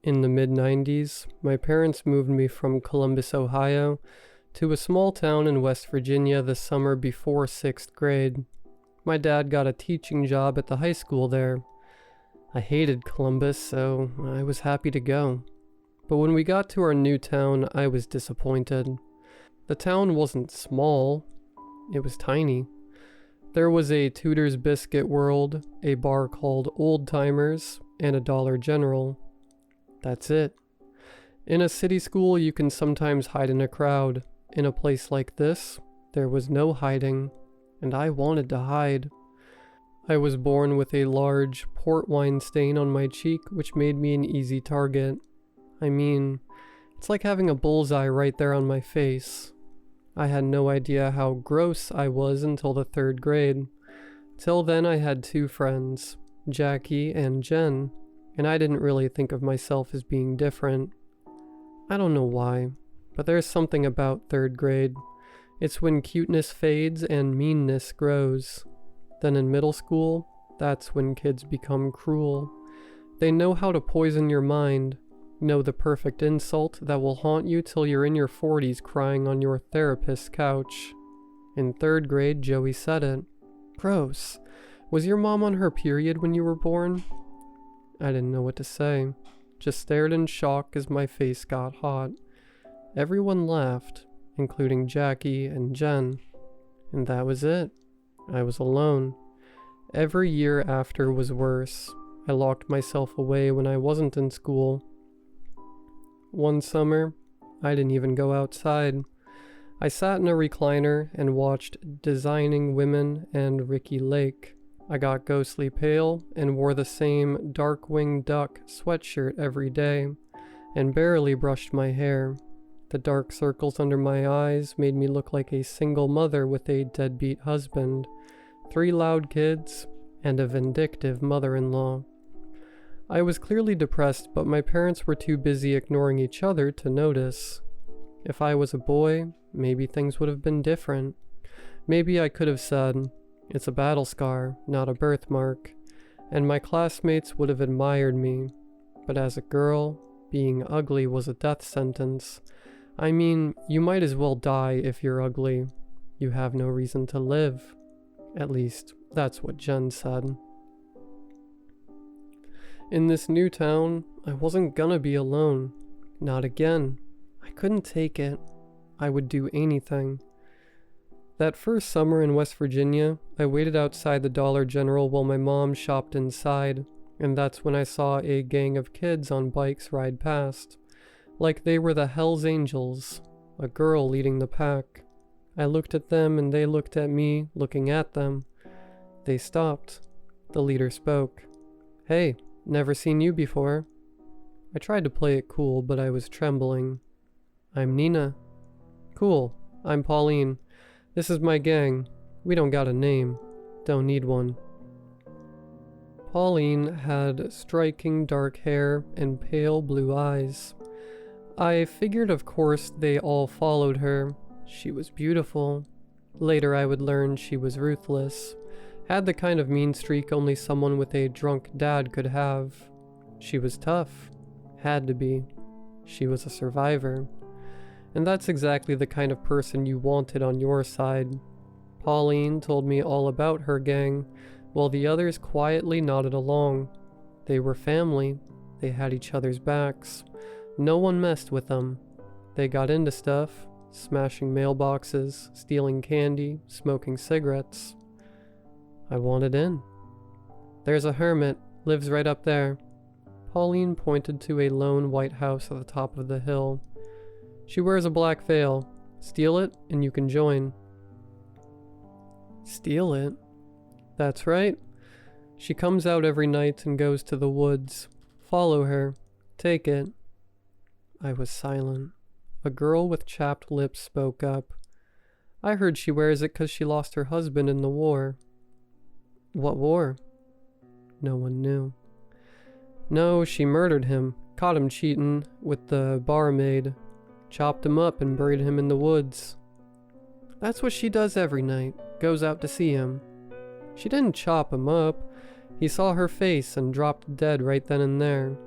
In the mid-90s, my parents moved me from Columbus, Ohio, to a small town in West Virginia the summer before 6th grade. My dad got a teaching job at the high school there. I hated Columbus, so I was happy to go. But when we got to our new town, I was disappointed. The town wasn't small, it was tiny. There was a Tudor's Biscuit World, a bar called Old Timers, and a Dollar General. That's it. In a city school, you can sometimes hide in a crowd. In a place like this, there was no hiding, and I wanted to hide. I was born with a large port wine stain on my cheek, which made me an easy target. I mean, it's like having a bullseye right there on my face. I had no idea how gross I was until the 3rd grade. Till then, I had 2 friends, Jackie and Jen, and I didn't really think of myself as being different. I don't know why, but there's something about 3rd grade. It's when cuteness fades and meanness grows. Then in middle school, that's when kids become cruel. They know how to poison your mind, know the perfect insult that will haunt you till you're in your 40s crying on your therapist's couch. In 3rd grade, Joey said it. Gross. Was your mom on her period when you were born? I didn't know what to say. Just stared in shock as my face got hot. Everyone laughed, including Jackie and Jen. And that was it. I was alone. Every year after was worse. I locked myself away when I wasn't in school. One summer, I didn't even go outside. I sat in a recliner and watched Designing Women and Ricki Lake. I got ghostly pale and wore the same Darkwing Duck sweatshirt every day, and barely brushed my hair. The dark circles under my eyes made me look like a single mother with a deadbeat husband, 3 loud kids, and a vindictive mother-in-law. I was clearly depressed, but my parents were too busy ignoring each other to notice. If I was a boy, maybe things would have been different. Maybe I could have said, "It's a battle scar, not a birthmark," and my classmates would have admired me. But as a girl, being ugly was a death sentence. I mean, you might as well die if you're ugly. You have no reason to live. At least, that's what Jen said. In this new town, I wasn't gonna be alone. Not again. I couldn't take it. I would do anything. That first summer in West Virginia, I waited outside the Dollar General while my mom shopped inside, and that's when I saw a gang of kids on bikes ride past. Like they were the Hells Angels, a girl leading the pack. I looked at them and they looked at me, looking at them. They stopped. The leader spoke. "Hey, never seen you before." I tried to play it cool, but I was trembling. "I'm Nina." "Cool, I'm Pauline. This is my gang. We don't got a name. Don't need one." Pauline had striking dark hair and pale blue eyes. I figured of course they all followed her. She was beautiful. Later I would learn she was ruthless. Had the kind of mean streak only someone with a drunk dad could have. She was tough. Had to be. She was a survivor. And that's exactly the kind of person you wanted on your side. Pauline told me all about her gang, while the others quietly nodded along. They were family. They had each other's backs. No one messed with them. They got into stuff, smashing mailboxes, stealing candy, smoking cigarettes. I wanted in. "There's a hermit, lives right up there." Pauline pointed to a lone white house at the top of the hill. "She wears a black veil. Steal it, and you can join." Steal it? That's right. She comes out every night and goes to the woods. Follow her. Take it. I was silent. A girl with chapped lips spoke up. "I heard she wears it 'cause she lost her husband in the war." "What war?" No one knew. "No, she murdered him. Caught him cheating with the barmaid. Chopped him up and buried him in the woods." "That's what she does every night. Goes out to see him." "She didn't chop him up. He saw her face and dropped dead right then and there."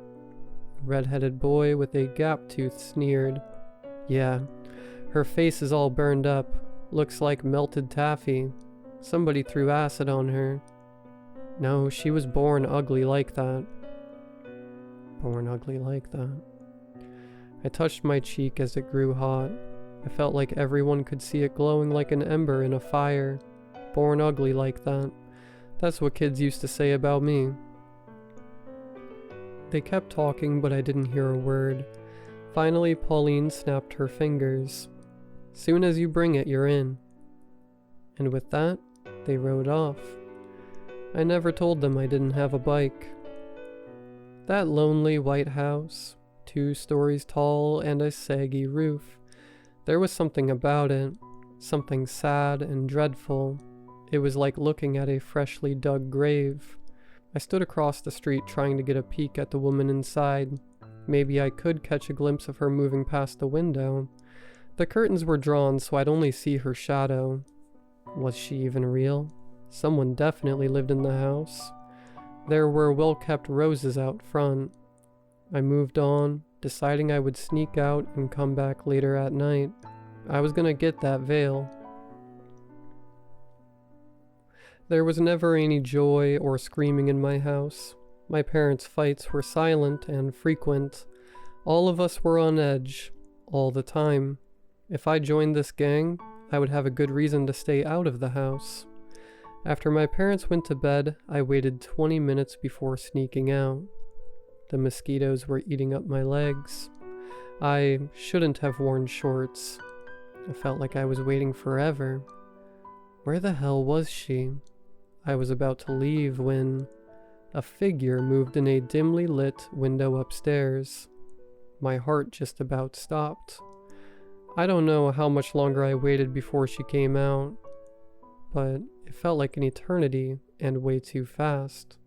red-headed boy with a gap tooth sneered. Yeah, her face is all burned up. Looks like melted taffy. Somebody threw acid on her. No, she was born ugly like that. Born ugly like that. I touched my cheek as it grew hot. I felt like everyone could see it glowing like an ember in a fire. Born ugly like that. That's what kids used to say about me. They kept talking, but I didn't hear a word. Finally, Pauline snapped her fingers. Soon as you bring it, you're in. And with that, they rode off. I never told them I didn't have a bike. That lonely white house, 2 stories tall and a saggy roof. There was something about it, something sad and dreadful. It was like looking at a freshly dug grave. I stood across the street trying to get a peek at the woman inside. Maybe I could catch a glimpse of her moving past the window. The curtains were drawn so I'd only see her shadow. Was she even real? Someone definitely lived in the house. There were well-kept roses out front. I moved on, deciding I would sneak out and come back later at night. I was gonna get that veil. There was never any joy or screaming in my house. My parents' fights were silent and frequent. All of us were on edge, all the time. If I joined this gang, I would have a good reason to stay out of the house. After my parents went to bed, I waited 20 minutes before sneaking out. The mosquitoes were eating up my legs. I shouldn't have worn shorts. I felt like I was waiting forever. Where the hell was she? I was about to leave when a figure moved in a dimly lit window upstairs. My heart just about stopped. I don't know how much longer I waited before she came out, but it felt like an eternity and way too fast.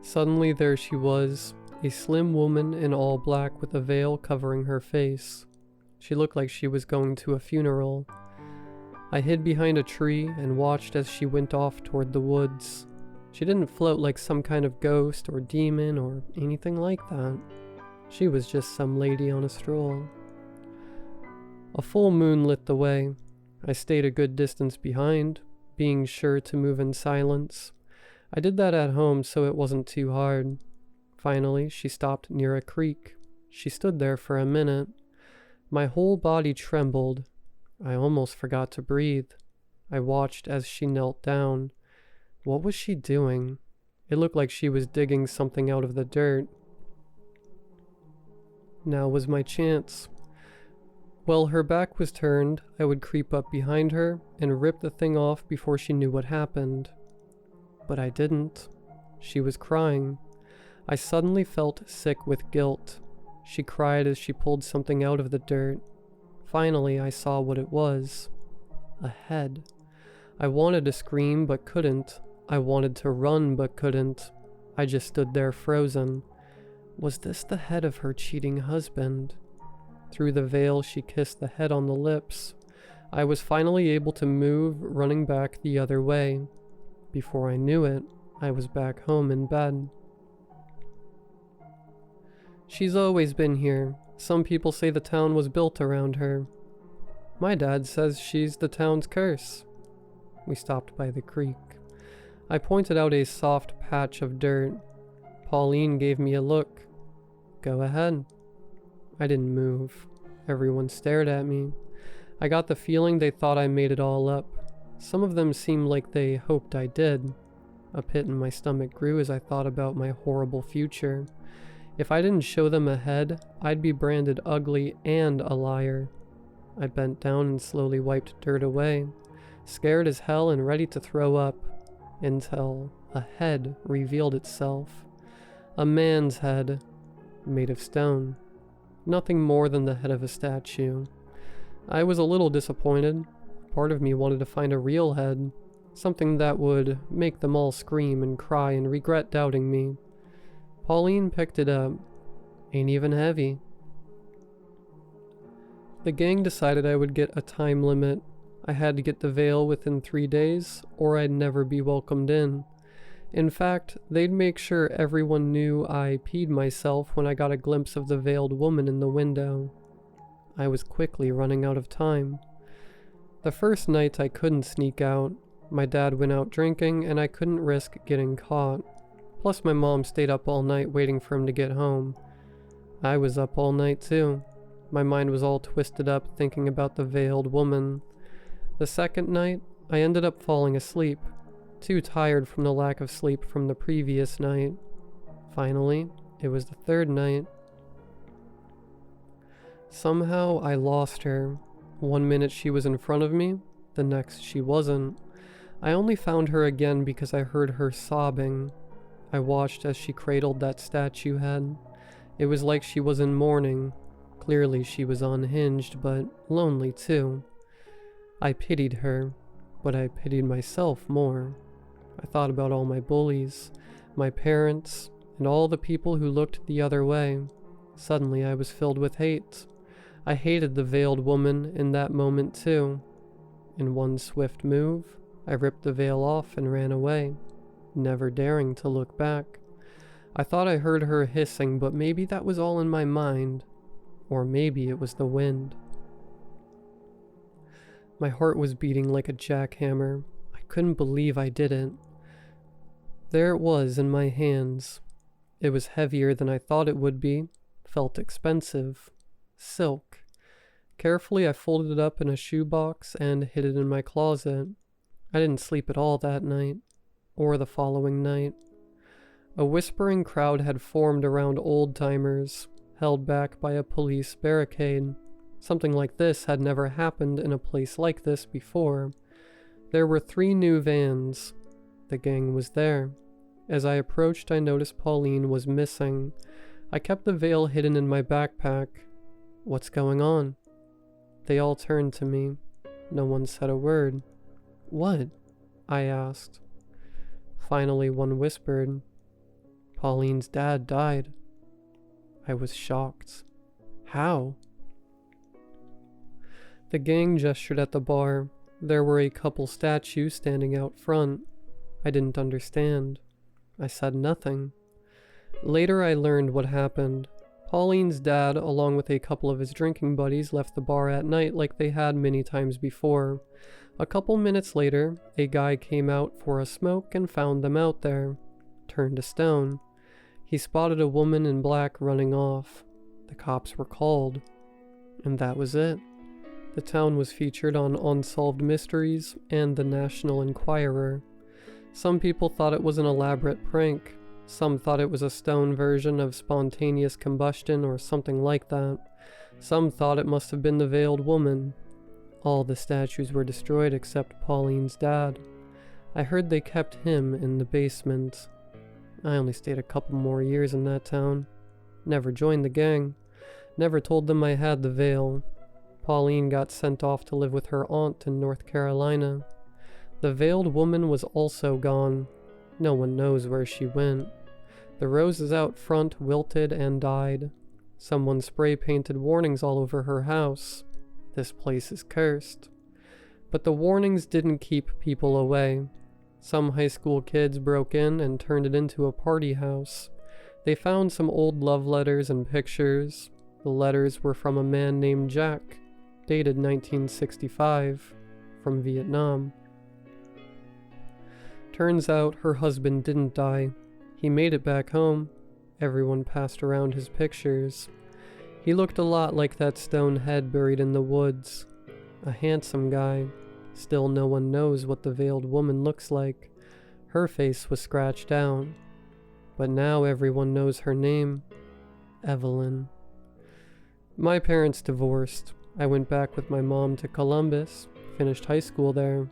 Suddenly there she was, a slim woman in all black with a veil covering her face. She looked like she was going to a funeral. I hid behind a tree and watched as she went off toward the woods. She didn't float like some kind of ghost or demon or anything like that. She was just some lady on a stroll. A full moon lit the way. I stayed a good distance behind, being sure to move in silence. I did that at home so it wasn't too hard. Finally, she stopped near a creek. She stood there for a minute. My whole body trembled. I almost forgot to breathe. I watched as she knelt down. What was she doing? It looked like she was digging something out of the dirt. Now was my chance. While her back was turned, I would creep up behind her and rip the thing off before she knew what happened. But I didn't. She was crying. I suddenly felt sick with guilt. She cried as she pulled something out of the dirt. Finally, I saw what it was. A head. I wanted to scream but couldn't. I wanted to run but couldn't. I just stood there frozen. Was this the head of her cheating husband? Through the veil, she kissed the head on the lips. I was finally able to move, running back the other way. Before I knew it, I was back home in bed. She's always been here. Some people say the town was built around her. My dad says she's the town's curse. We stopped by the creek. I pointed out a soft patch of dirt. Pauline gave me a look. Go ahead. I didn't move. Everyone stared at me. I got the feeling they thought I made it all up. Some of them seemed like they hoped I did. A pit in my stomach grew as I thought about my horrible future. If I didn't show them a head, I'd be branded ugly and a liar. I bent down and slowly wiped dirt away, scared as hell and ready to throw up, until a head revealed itself. A man's head, made of stone. Nothing more than the head of a statue. I was a little disappointed. Part of me wanted to find a real head, something that would make them all scream and cry and regret doubting me. Pauline picked it up. Ain't even heavy. The gang decided I would get a time limit. I had to get the veil within 3 days, or I'd never be welcomed in. In fact, they'd make sure everyone knew I peed myself when I got a glimpse of the veiled woman in the window. I was quickly running out of time. The first night I couldn't sneak out. My dad went out drinking and I couldn't risk getting caught. Plus my mom stayed up all night waiting for him to get home. I was up all night too. My mind was all twisted up thinking about the veiled woman. The second night, I ended up falling asleep, too tired from the lack of sleep from the previous night. Finally, it was the third night. Somehow I lost her. One minute she was in front of me, the next she wasn't. I only found her again because I heard her sobbing. I watched as she cradled that statue head. It was like she was in mourning. Clearly she was unhinged, but lonely too. I pitied her, but I pitied myself more. I thought about all my bullies, my parents, and all the people who looked the other way. Suddenly I was filled with hate. I hated the veiled woman in that moment too. In one swift move, I ripped the veil off and ran away, never daring to look back. I thought I heard her hissing, but maybe that was all in my mind. Or maybe it was the wind. My heart was beating like a jackhammer. I couldn't believe I did it. There it was in my hands. It was heavier than I thought it would be, felt expensive. Silk. Carefully I folded it up in a shoebox and hid it in my closet. I didn't sleep at all that night, or the following night. A whispering crowd had formed around old-timers, held back by a police barricade. Something like this had never happened in a place like this before. There were 3 new vans. The gang was there. As I approached, I noticed Pauline was missing. I kept the veil hidden in my backpack. What's going on? They all turned to me. No one said a word. What? I asked. Finally, one whispered, Pauline's dad died. I was shocked. How? The gang gestured at the bar. There were a couple statues standing out front. I didn't understand. I said nothing. Later I learned what happened. Pauline's dad, along with a couple of his drinking buddies, left the bar at night like they had many times before. A couple minutes later, a guy came out for a smoke and found them out there. Turned to stone. He spotted a woman in black running off. The cops were called. And that was it. The town was featured on Unsolved Mysteries and the National Enquirer. Some people thought it was an elaborate prank. Some thought it was a stone version of spontaneous combustion or something like that. Some thought it must have been the veiled woman. All the statues were destroyed except Pauline's dad. I heard they kept him in the basement. I only stayed a couple more years in that town. Never joined the gang. Never told them I had the veil. Pauline got sent off to live with her aunt in North Carolina. The veiled woman was also gone. No one knows where she went. The roses out front wilted and died. Someone spray-painted warnings all over her house. This place is cursed. But the warnings didn't keep people away. Some high school kids broke in and turned it into a party house. They found some old love letters and pictures. The letters were from a man named Jack, dated 1965, from Vietnam. Turns out her husband didn't die. He made it back home. Everyone passed around his pictures. He looked a lot like that stone head buried in the woods. A handsome guy. Still no one knows what the veiled woman looks like. Her face was scratched out. But now everyone knows her name. Evelyn. My parents divorced. I went back with my mom to Columbus, finished high school there.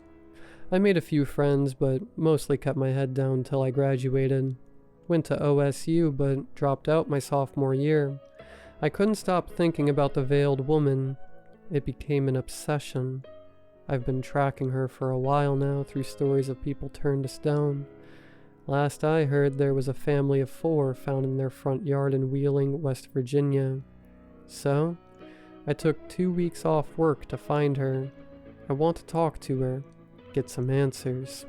I made a few friends, but mostly kept my head down till I graduated. Went to OSU, but dropped out my sophomore year. I couldn't stop thinking about the veiled woman. It became an obsession. I've been tracking her for a while now through stories of people turned to stone. Last I heard, there was a family of 4 found in their front yard in Wheeling, West Virginia. So, I took 2 weeks off work to find her. I want to talk to her, get some answers,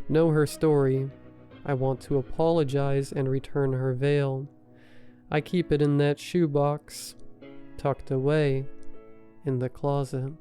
know her story. I want to apologize and return her veil. I keep it in that shoebox, tucked away in the closet.